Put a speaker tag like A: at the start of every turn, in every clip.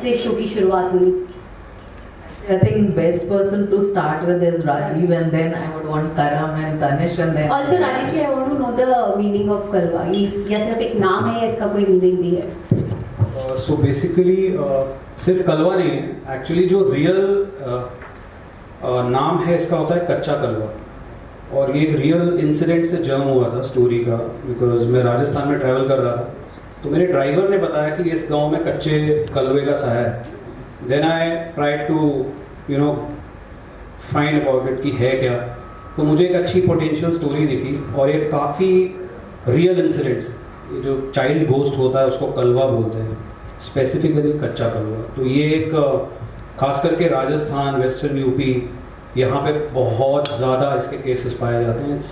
A: से शो की शुरुआत हुई?
B: I think best person to start with is Rajiv, and then I would want Karam and Tanish, and then
A: Also Rajiv ji, I want to know the meaning of Kalwa. या सिर्फ एक नाम है या इसका कोई मीनिंग भी है?
C: सो बेसिकली सिर्फ कलवा नहीं है, एक्चुअली जो रियल नाम है इसका होता है कच्चा कलवा, और ये एक रियल इंसिडेंट से जर्म हुआ था स्टोरी का, बिकॉज मैं राजस्थान में ट्रैवल कर रहा था, तो मेरे ड्राइवर ने बताया कि इस गांव में कच्चे कलवे का साया है. Then I tried to find about it कि है क्या, तो मुझे एक अच्छी पोटेंशियल स्टोरी दिखी, और ये काफ़ी रियल इंसिडेंट्स, ये जो चाइल्ड घोस्ट होता है उसको कलवा बोलते हैं, स्पेसिफिकली कच्चा कलवा. तो ये एक खास करके राजस्थान, वेस्टर्न यूपी, यहाँ पे बहुत ज़्यादा इसके केसेस पाए जाते हैं. It's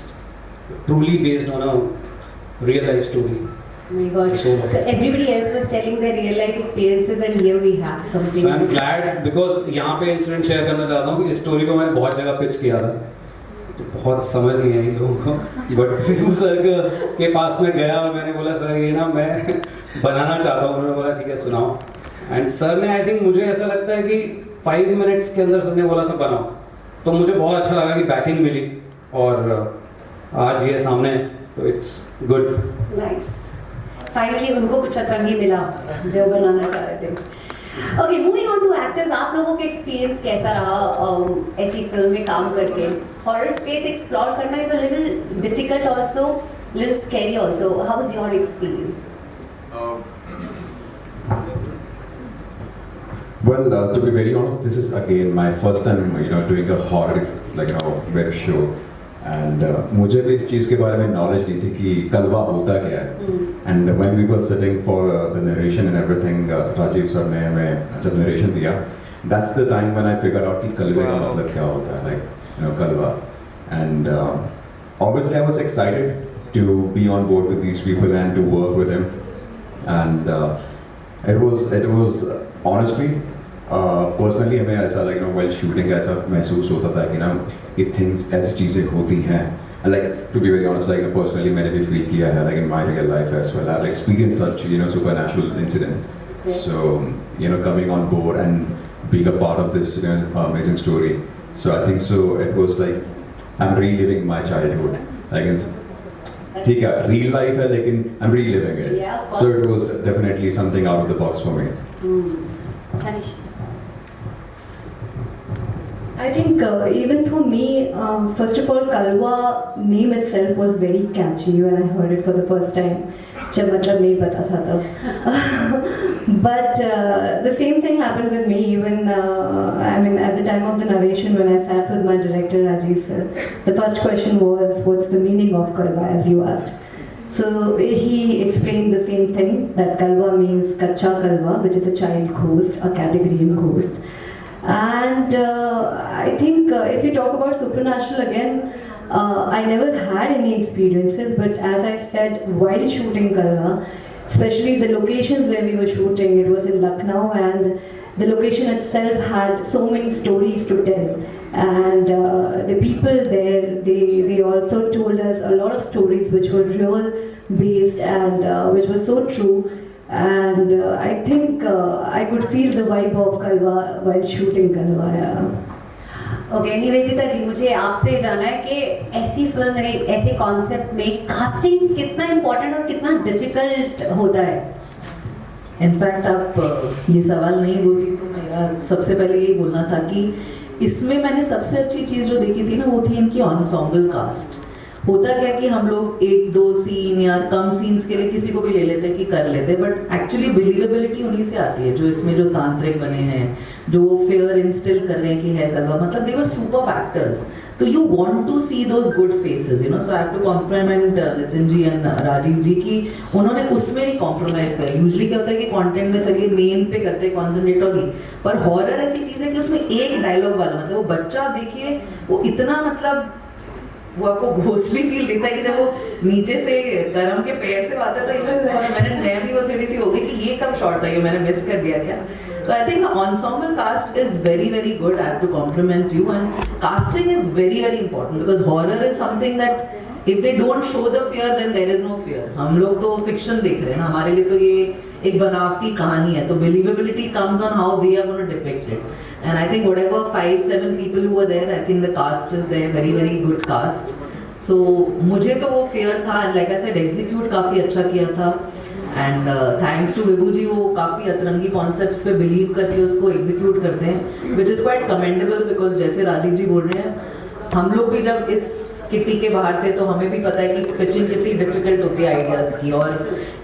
C: truly based on a real life story.
A: Oh my God. So everybody else was telling their real life experiences and here we have something.
C: So I'm glad because यहाँ पे इंसिडेंट शेयर करना चाहता हूँ कि इस story को मैंने बहुत जगह पिच किया था, तो बहुत समझ नहीं आई लोगों को, बट फिर सर के पास में गया और मैंने बोला सर ये ना मैं बनाना चाहता हूँ. उन्होंने बोला ठीक है सुनाओ, एंड सर ने आई थिंक मुझे ऐसा लगता है कि 5 मिनट्स के अंदर सर ने बोला था बनाओ, तो मुझे बहुत अच्छा लगा कि बैकिंग मिली और आज ये सामने, तो इट्स गुड.
A: Nice. फाइनली उनको कुछ अतरंगी मिला जो बनाना चाह रहे थे. Okay, moving on to actors, आप लोगों का एक्सपीरियंस कैसा रहा ऐसी फिल्म में काम करके? हॉरर स्पेस एक्सप्लोर करना is a little difficult also, little scary also. How was your experience?
D: Well, to be very honest, this is again my first time, doing a horror, web show. And मुझे भी इस चीज़ के बारे में knowledge नहीं थी कि कलवा होता क्या है. And when we were sitting for the narration and everything, Rajeev sir ने हमें जब narration दिया, that's the time when I figured out कि कलवे का मतलब क्या होता है, कलवा. And obviously I was excited to be on board with these people and to work with them. And it was honestly. Personally हमें ऐसा while shooting ऐसा महसूस होता था कि कि things ऐसी चीज़ें होती हैं. To be very honest, personally मैंने भी feel किया है in my real life as well. I've experienced such supernatural incident. Okay. So coming on board and being a part of this amazing story. So I think so it was I'm reliving my childhood. ठीक है real life है लेकिन I'm reliving it.
A: Yeah,
D: so it was definitely something out of the box for me.
A: Tanish?
E: I think even for me, first of all, Kalwa name itself was very catchy when I heard it for the first time. जब मतलब नहीं पता था तब. But the same thing happened with me even, at the time of the narration when I sat with my director Rajiv sir. The first question was, what's the meaning of Kalwa, as you asked. So he explained the same thing, that Kalwa means Kacha Kalwa, which is a child ghost, a category in ghost. And I think if you talk about supernatural again, I never had any experiences, but as I said, while shooting Kalwa, especially the locations where we were shooting, it was in Lucknow, and the location itself had so many stories to tell. And the people there, they also told us a lot of stories which were real based and which was so true. And I think I could feel the vibe of Kalwa while shooting Kalwa.
A: Okay, Nivedita ji, मुझे आपसे जानना है कि ऐसी film में, ऐसे concept में casting कितना इम्पोर्टेंट और कितना डिफिकल्ट होता है?
B: इनफैक्ट आप ये सवाल नहीं बोलती तो मेरा सबसे पहले यही बोलना था कि इसमें मैंने सबसे अच्छी चीज़ जो देखी थी ना, वो थी इनकी एंसेम्बल कास्ट. होता क्या कि हम लोग 1-2 सीन या कम सीन्स के लिए किसी को भी ले लेते हैं कि कर लेते हैं, बट एक्चुअली बिलीवेबिलिटी उन्हीं से आती है जो इसमें जो तांत्रिक बने हैं, जो फियर इंस्टिल कर रहे हैं कि है कलवा, मतलब दे वर सुपर एक्टर्स. तो you want to see those good faces, so I have to compliment Nitin ji and Rajeev ji कि उन्होंने उसमें नहीं कॉम्प्रोमाइज करा. यूजुअली क्या होता है कि कंटेंट में चलिए मेन पे करते हैं कॉन्सेंट्रेट, पर हॉरर ऐसी चीज़ है कि उसमें एक डायलॉग वाला, मतलब वो बच्चा देखिए वो इतना, मतलब वो आपको घोस्टली फील देता है कि जब वो नीचे से करम के पैर से आता था, मैंने नया भी वो थोड़ी सी हो गई कि ये कब शॉट था, ये मैंने मिस कर दिया क्या. तो आई think the ensemble cast is very very good. I have to compliment you, and casting is very very important because horror is something that if they don't show the fear then there is no fear. हम लोग तो fiction देख रहे हैं ना, हमारे लिए तो ये एक बनावटी कहानी है, तो believability comes on how they are gonna depict it. And I think whatever 5-7 people who were there, I think the cast is there, very very good cast. So मुझे तो वो फेयर था, and like I said execute काफ़ी अच्छा किया था. And thanks to Vibhu ji, वो काफ़ी अतरंगी कॉन्सेप्ट्स पे बिलीव करके उसको एग्जीक्यूट करते हैं, which is quite commendable. Because जैसे राजीव जी बोल रहे हैं, हम लोग भी जब इस किट्टी के बाहर थे तो हमें भी पता है कि पिचिंग कितनी डिफिकल्ट होती है आइडियाज़ की, और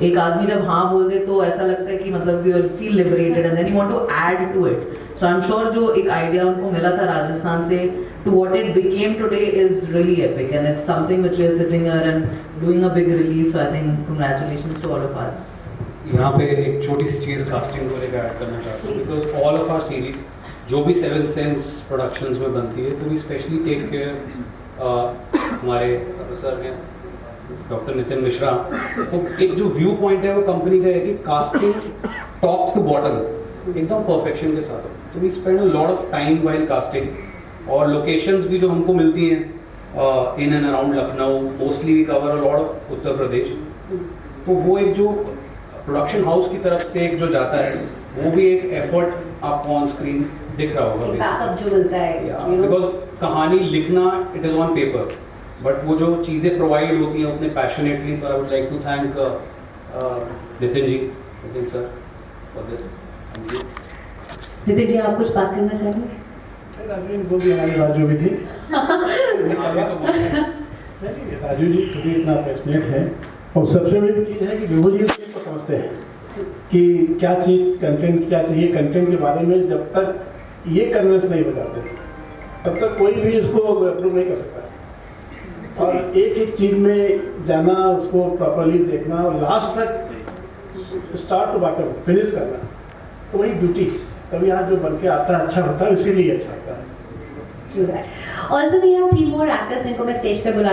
B: एक आदमी जब हाँ बोल दे तो ऐसा लगता है कि मतलब you feel liberated and then you want to add to it. So I am sure जो एक आइडिया उनको मिला था राजस्थान से to what it became today is really epic, and it's something which we are sitting here and doing a big release. So I think congratulations to all of us.
C: यहाँ पे एक छोटी सी चीज़ कास्टिंग को लेकर ऐड करना चाहता हूँ, because all of our series जो भी 7 सेंस प्रोडक्शंस में बनती है, तो वी स्पेशली टेक केयर हमारे सर हैं डॉक्टर नितिन मिश्रा. तो एक जो व्यू पॉइंट है वो कंपनी का है कि कास्टिंग टॉप टू बॉटम एकदम परफेक्शन के साथ. तो we spend a lot of time while casting, और लोकेशंस भी जो हमको मिलती हैं in and around Lucknow, mostly we cover a lot of Uttar Pradesh. तो वो एक जो प्रोडक्शन हाउस की तरफ से एक जो जाता है, वो भी एक एफर्ट आपको ऑन स्क्रीन दिख रहा होगा.
A: बैकअप जो मिलता है,
C: बिकॉज कहानी लिखना it is on paper, but वो जो चीज़ें प्रोवाइड होती हैं उतने passionately. So I would like to thank Nitin sir for this. Thank you.
A: Nitin ji, आप कुछ बात करना चाहेंगे?
F: राजू बोल दी, हमारी राजू भी थी. राजू जी खुद ही इतना पैशनेट है, और सबसे बड़ी चीज़ है कि विभू जी उस चीज़ को समझते हैं कि क्या चीज़ कंटेंट क्या चाहिए. कंटेंट के बारे में जब तक ये कन्विंस नहीं हो जाते तब तक कोई भी इसको अप्रूव नहीं कर सकता. और एक एक चीज़ में जाना, उसको प्रॉपरली देखना, और लास्ट तक स्टार्ट टू बॉटम फिनिश करना, तो वही ब्यूटी. तभी आज जो बन के आता है अच्छा होता है, इसीलिए अच्छा होता है.
A: Also we have 3 more actors जिनको मैं स्टेज पे बुला